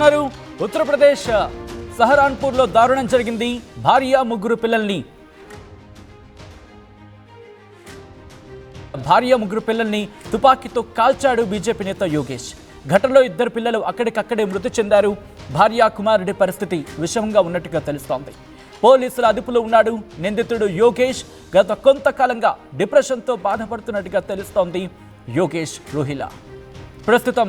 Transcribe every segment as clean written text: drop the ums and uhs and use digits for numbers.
చూస్తున్నారు ఉత్తరప్రదేశ్ సహరాన్పూర్లో దారుణం జరిగింది. భార్య ముగ్గురు పిల్లల్ని తుపాకీతో కాల్చాడు బీజేపీ నేత యోగేష్. ఘటనలో ఇద్దరు పిల్లలు అక్కడికక్కడే మృతి చెందారు. భార్య కుమారుడి పరిస్థితి విషమంగా ఉన్నట్టుగా తెలుస్తోంది. పోలీసుల అదుపులో ఉన్నాడు నిందితుడు యోగేష్. గత కొంతకాలంగా డిప్రెషన్తో బాధపడుతున్నట్టుగా తెలుస్తోంది యోగేష్ రోహిలా. ప్రస్తుతం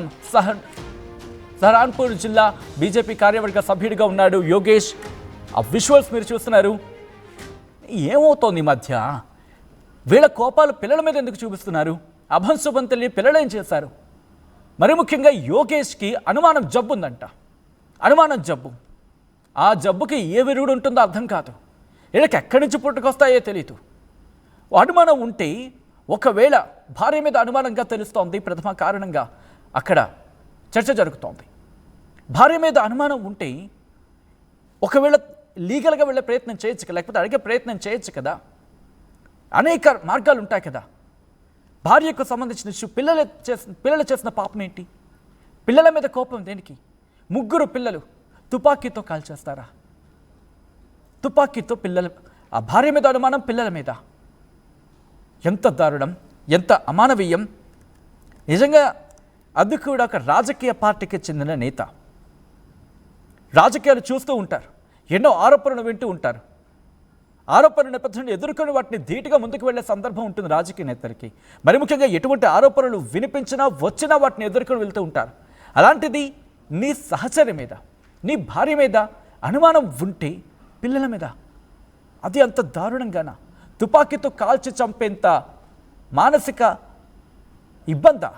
సహరాన్పూర్ జిల్లా బీజేపీ కార్యవర్గ సభ్యుడిగా ఉన్నాడు యోగేష్. ఆ విజువల్స్ మీరు చూస్తున్నారు. ఏమవుతోంది ఈ మధ్య వీళ్ళ కోపాలు పిల్లల మీద ఎందుకు చూపిస్తున్నారు? అభంశుభం తెలియని పిల్లలు ఏం చేశారు? మరి ముఖ్యంగా యోగేష్కి అనుమానం జబ్బు ఉందంట. అనుమానం జబ్బు. ఆ జబ్బుకి ఏ విరుగుడు ఉంటుందో అర్థం కాదు. వీళ్ళకి ఎక్కడి నుంచి పుట్టుకొస్తాయో తెలియదు. అనుమానం ఉంటే ఒకవేళ భార్య మీద అనుమానంగా తెలుస్తోంది. ప్రథమ కారణంగా అక్కడ చర్చ జరుగుతోంది. భార్య మీద అనుమానం ఉంటే ఒకవేళ లీగల్గా వెళ్ళే ప్రయత్నం చేయొచ్చు కదా, లేకపోతే అడిగే ప్రయత్నం చేయొచ్చు కదా. అనేక మార్గాలు ఉంటాయి కదా. భార్యకు సంబంధించిన ఇష్యూ, పిల్లలు చేసిన పాపం ఏంటి? పిల్లల మీద కోపం దేనికి? ముగ్గురు పిల్లలు తుపాకీతో కాల్చేస్తారా? తుపాకీతో పిల్లలు, ఆ భార్య మీద అనుమానం, పిల్లల మీద. ఎంత దారుణం, ఎంత అమానవీయం. నిజంగా అది కూడా ఒక రాజకీయ పార్టీకి చెందిన నేత. రాజకీయాలు చూస్తూ ఉంటారు, ఎన్నో ఆరోపణలు వింటూ ఉంటారు. ఆరోపణల నేపథ్యంలో ఎదుర్కొని వాటిని ధీటుగా ముందుకు వెళ్లే సందర్భం ఉంటుంది రాజకీయ నేతలకి. మరి ముఖ్యంగా ఎటువంటి ఆరోపణలు వినిపించినా వచ్చినా వాటిని ఎదుర్కొని వెళ్తూ ఉంటారు. అలాంటిది నీ సహచరి మీద, నీ భార్య మీద అనుమానం ఉంటే పిల్లల మీద అది అంత దారుణంగానా? తుపాకీతో కాల్చి చంపేంత మానసిక ఇబ్బందా?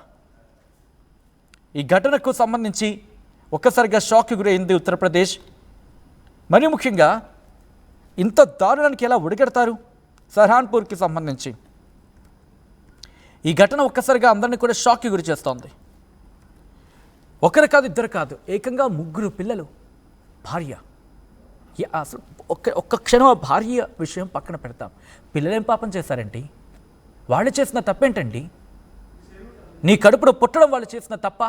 ఈ ఘటనకు సంబంధించి ఒక్కసారిగా షాక్కి గురైంది ఉత్తరప్రదేశ్. మరి ముఖ్యంగా ఇంత దారుణానికి ఎలా ఒడిగడతారు? సహరాన్పూర్కి సంబంధించి ఈ ఘటన ఒక్కసారిగా అందరినీ కూడా షాక్కి గురి చేస్తోంది. ఒకరు కాదు, ఇద్దరు కాదు, ఏకంగా ముగ్గురు పిల్లలు, భార్య. అసలు ఒక్క క్షణం ఆ భార్య విషయం పక్కన పెడతాం. పిల్లలేం పాపం చేశారండి? వాళ్ళు చేసిన తప్పేంటండి? నీ కడుపులో పుట్టడం వాళ్ళు చేసిన తప్ప?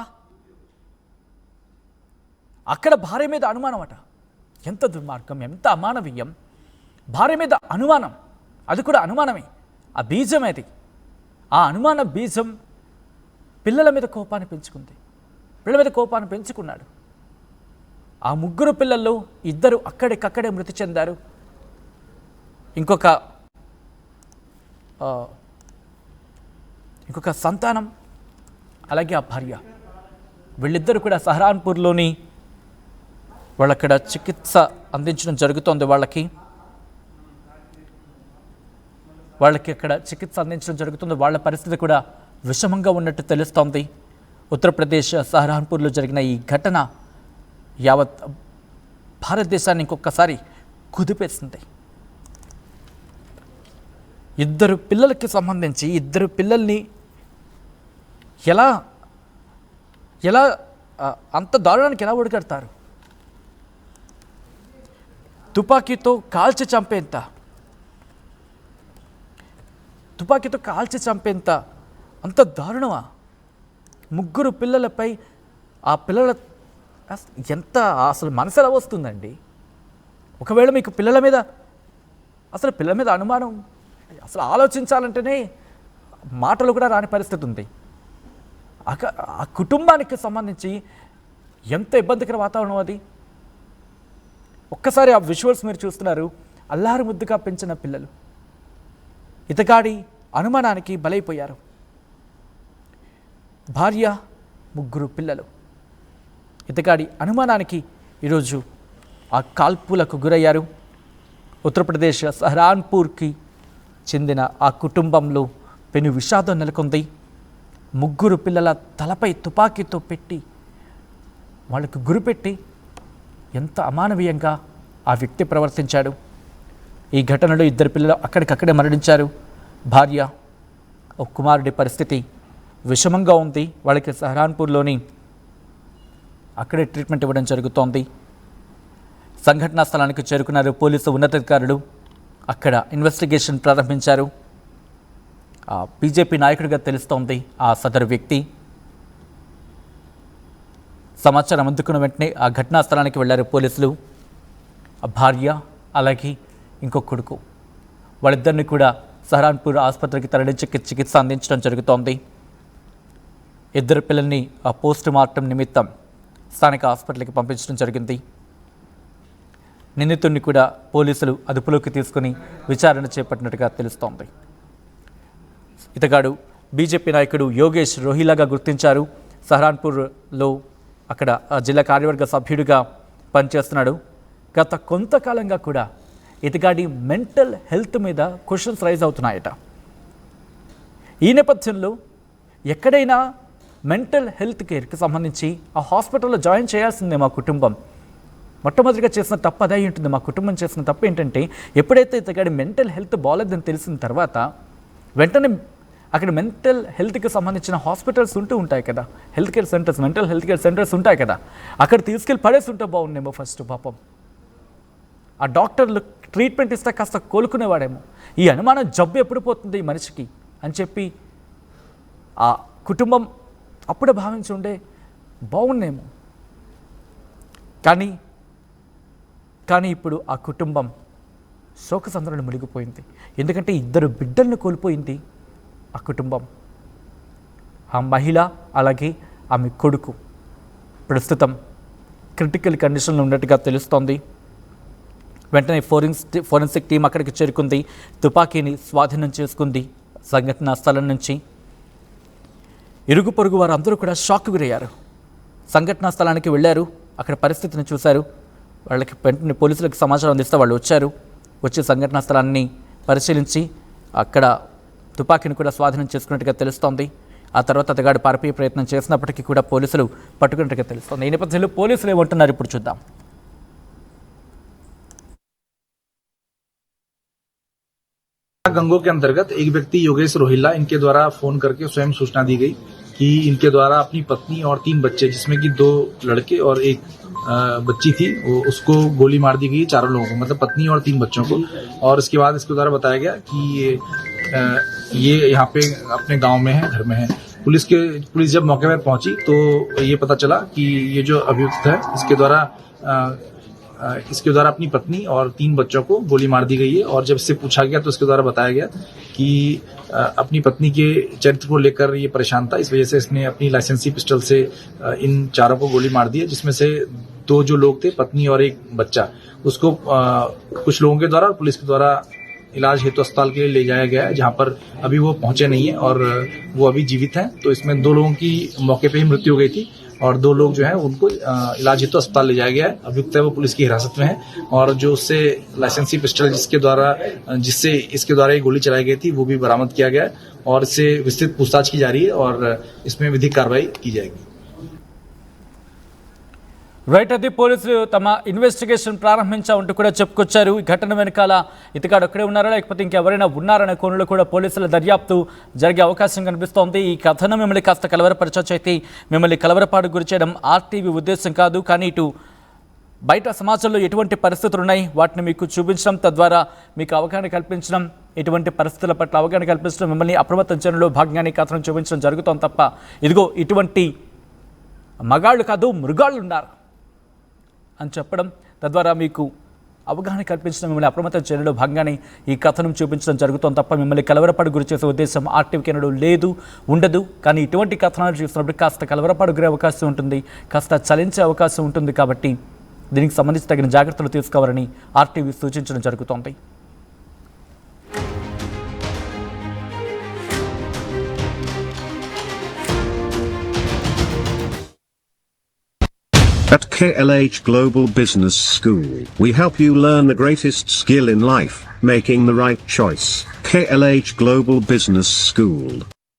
అక్కడ భార్య మీద అనుమానం అట. ఎంత దుర్మార్గం, ఎంత అమానవీయం. భార్య మీద అనుమానం, అది కూడా అనుమానమే. ఆ బీజం అది. ఆ అనుమాన బీజం పిల్లల మీద కోపాన్ని పెంచుకుంది. పిల్లల మీద కోపాన్ని పెంచుకున్నాడు. ఆ ముగ్గురు పిల్లల్లో ఇద్దరు అక్కడికక్కడే మృతి చెందారు. ఇంకొక సంతానం, అలాగే ఆ భార్య, వీళ్ళిద్దరూ కూడా సహరాన్పూర్లోని వాళ్ళక్కడ చికిత్స అందించడం జరుగుతోంది. వాళ్ళకి అక్కడ చికిత్స అందించడం జరుగుతుంది. వాళ్ళ పరిస్థితి కూడా విషమంగా ఉన్నట్టు తెలుస్తోంది. ఉత్తరప్రదేశ్ సహరాన్పూర్లో జరిగిన ఈ ఘటన యావత్ భారతదేశాన్ని ఇంకొకసారి కుదిపేసింది. ఇద్దరు పిల్లలకి సంబంధించి ఇద్దరు పిల్లల్ని ఎలా అంత దారుణానికి ఎలా ఒడిగడతారు? తుపాకీతో కాల్చి చంపేంత అంత దారుణమా? ముగ్గురు పిల్లలపై ఆ పిల్లల ఎంత అసలు మనసు ఎలా వస్తుందండి? ఒకవేళ మీకు పిల్లల మీద అనుమానం, అసలు ఆలోచించాలంటేనే మాటలు కూడా రాని పరిస్థితి ఉంది. ఆ కుటుంబానికి సంబంధించి ఎంత ఇబ్బందికర వాతావరణం అది. ఒక్కసారి ఆ విజువల్స్ మీరు చూస్తున్నారు. అల్లారు ముద్దుగా పెంచిన పిల్లలు ఇతగాడి అనుమానానికి బలైపోయారు. భార్య, ముగ్గురు పిల్లలు ఇతగాడి అనుమానానికి ఈరోజు ఆ కాల్పులకు గురయ్యారు. ఉత్తరప్రదేశ్ సహరాన్పూర్కి చెందిన ఆ కుటుంబంలో పెను విషాదం నెలకొంది. ముగ్గురు పిల్లల తలపై తుపాకీతో పెట్టి వాళ్ళకు గురిపెట్టి ఎంత అమానవీయంగా ఆ వ్యక్తి ప్రవర్తించాడు. ఈ ఘటనలో ఇద్దరు పిల్లలు అక్కడికక్కడే మరణించారు. భార్య, ఒక కుమారుడి పరిస్థితి విషమంగా ఉంది. వాళ్ళకి సహరాన్పూర్లోని అక్కడే ట్రీట్మెంట్ ఇవ్వడం జరుగుతోంది. సంఘటనా స్థలానికి చేరుకున్నారు పోలీసు ఉన్నతాధికారులు. అక్కడ ఇన్వెస్టిగేషన్ ప్రారంభించారు. బీజేపీ నాయకుడిగా తెలుస్తోంది ఆ సదరు వ్యక్తి. సమాచారం అందుకున్న వెంటనే ఆ ఘటనా స్థలానికి వెళ్లారు పోలీసులు. ఆ భార్య అలాగే ఇంకో కొడుకు వాళ్ళిద్దరిని కూడా సహరాన్పూర్ ఆసుపత్రికి తరలించి చికిత్స అందించడం జరుగుతోంది. ఇద్దరు పిల్లల్ని ఆ పోస్ట్ మార్టం నిమిత్తం స్థానిక హాస్పిటల్కి పంపించడం జరిగింది. నిందితుడిని కూడా పోలీసులు అదుపులోకి తీసుకుని విచారణ చేపట్టినట్టుగా తెలుస్తోంది. ఇతగాడు బీజేపీ నాయకుడు యోగేష్ రోహిలాగా గుర్తించారు. సహరాన్పూర్లో అక్కడ జిల్లా కార్యవర్గ సభ్యుడిగా పనిచేస్తున్నాడు. గత కొంతకాలంగా కూడా ఇతగాడి మెంటల్ హెల్త్ మీద క్వశ్చన్స్ రైజ్ అవుతున్నాయట. ఈ నేపథ్యంలో ఎక్కడైనా మెంటల్ హెల్త్ కేర్కి సంబంధించి ఆ హాస్పిటల్లో జాయిన్ చేయాల్సిందే మా కుటుంబం. మొట్టమొదటిగా చేసిన తప్పు అదే ఉంటుంది. మా కుటుంబం చేసిన తప్పు ఏంటంటే ఎప్పుడైతే ఇతగాడి మెంటల్ హెల్త్ బాగాలేదని తెలిసిన తర్వాత వెంటనే అక్కడ మెంటల్ హెల్త్కి సంబంధించిన హాస్పిటల్స్ ఉంటాయి కదా, health care centres, mental health care centres ఉంటాయి కదా, అక్కడ తీసుకెళ్ళి పడేసి ఉంటే బాగుండేమో. ఫస్ట్ పాపం ఆ డాక్టర్లు ట్రీట్మెంట్ ఇస్తే కాస్త కోలుకునేవాడేమో. ఈ అనుమానం జబ్బు ఎప్పుడు పోతుంది ఈ మనిషికి అని చెప్పి ఆ కుటుంబం అప్పుడే భావించి ఉండే బాగుండేమో. కానీ ఇప్పుడు ఆ కుటుంబం శోకసంద్రంలో మునిగిపోయింది. ఎందుకంటే ఇద్దరు బిడ్డలను కోల్పోయింది ఆ కుటుంబం. ఆ మహిళ అలాగే ఆమె కొడుకు ప్రస్తుతం క్రిటికల్ కండిషన్లో ఉన్నట్టుగా తెలుస్తోంది. వెంటనే ఫోరెన్సిక్ టీం అక్కడికి చేరుకుంది. తుపాకీని స్వాధీనం చేసుకుంది. సంఘటనా స్థలం నుంచి ఇరుగు పొరుగు వారు అందరూ కూడా షాక్ గురయ్యారు. సంఘటనా స్థలానికి వెళ్ళారు. అక్కడ పరిస్థితిని చూశారు. వాళ్ళకి వెంటనే పోలీసులకు సమాచారం అందిస్తే వాళ్ళు వచ్చి సంఘటనా స్థలాన్ని పరిశీలించి అక్కడ తుపాకీని కూడా స్వాధీనం చేసుకున్నట్టుగా తెలుస్తోంది. ఆ తర్వాత అతగాడు పారిపోయే ప్రయత్నం చేసినప్పటికీ కూడా పోలీసులు పట్టుకున్నట్టుగా తెలుస్తోంది. ఈ నేపథ్యంలో పోలీసులు ఏమంటున్నారు ఇప్పుడు చూద్దాం. गंगों के अंतर्गत एक व्यक्ति योगेश रोहिला, इनके द्वारा फोन करके स्वयं सूचना दी गई कि इनके द्वारा अपनी पत्नी और 3 बच्चे, जिसमें कि 2 लड़के और एक बच्ची थी, उसको गोली मार दी गई, चारों लोगों को, मतलब पत्नी और 3 बच्चों को। और इसके बाद इसके द्वारा बताया गया कि ये यहाँ पे अपने गांव में है, घर में है। पुलिस जब मौके पर पहुंची तो ये पता चला कि ये जो अभियुक्त है इसके द्वारा अपनी पत्नी और 3 बच्चों को गोली मार दी गई है। और जब इससे पूछा गया तो इसके द्वारा बताया गया कि अपनी पत्नी के चरित्र को लेकर ये परेशान था, इस वजह से इसने अपनी लाइसेंसी पिस्टल से इन चारों को गोली मार दी है, जिसमें से 2 जो लोग थे, पत्नी और एक बच्चा, उसको कुछ लोगों के द्वारा और पुलिस के द्वारा इलाज हेतु अस्पताल के लिए ले जाया गया है, जहां पर अभी वो पहुंचे नहीं है और वो अभी जीवित हैं। तो इसमें 2 लोगों की मौके पर ही मृत्यु हो गई थी और 2 लोग जो है उनको इलाज हेतु अस्पताल ले जाया गया है। अभियुक्त है वो पुलिस की हिरासत में है और जो उससे लाइसेंसी पिस्टल जिससे इसके द्वारा ये गोली चलाई गई थी वो भी बरामद किया गया है और इससे विस्तृत पूछताछ की जा रही है और इसमें विधिक कार्रवाई की जाएगी। రైట్, అది పోలీసులు తమ ఇన్వెస్టిగేషన్ ప్రారంభించామంటూ కూడా చెప్పుకొచ్చారు. ఈ ఘటన వెనకాల ఇతగాడు ఒక్కడే ఉన్నారా లేకపోతే ఇంకెవరైనా ఉన్నారనే కోణంలో కూడా పోలీసుల దర్యాప్తు జరిగే అవకాశం కనిపిస్తోంది. ఈ కథనం మిమ్మల్ని కాస్త కలవరపరచొచ్చు, అయితే మిమ్మల్ని కలవరపాటు గురి చేయడం ఆర్టీవీ ఉద్దేశం కాదు. కానీ ఇటు బయట సమాజంలో ఎటువంటి పరిస్థితులు ఉన్నాయి వాటిని మీకు చూపించడం, తద్వారా మీకు అవగాహన కల్పించడం, ఇటువంటి పరిస్థితుల పట్ల అవగాహన కల్పించడం, మిమ్మల్ని అప్రమత్తం చేయడంలో భాగంగానే కథనం చూపించడం జరుగుతోంది తప్ప ఇదిగో ఇటువంటి మగాళ్ళు కాదు మృగాళ్ళు ఉన్నారు అని చెప్పడం, తద్వారా మీకు అవగాహన కల్పించడం, మిమ్మల్ని అప్రమత్తం చేయడంలో భాగంగానే ఈ కథనం చూపించడం జరుగుతోంది తప్ప మిమ్మల్ని కలవరపాటు గురి చేసే ఉద్దేశం ఆర్టీవీకి ఎన్నడూ లేదు, ఉండదు. కానీ ఇటువంటి కథనాలు చూసినప్పుడు కాస్త కలవరపాటు గురే అవకాశం ఉంటుంది, కాస్త చలించే అవకాశం ఉంటుంది. కాబట్టి దీనికి సంబంధించి తగిన జాగ్రత్తలు తీసుకోవాలని ఆర్టీవీ సూచించడం జరుగుతోంది. At KLH Global Business School, we help you learn the greatest skill in life, making the right choice. KLH Global Business School.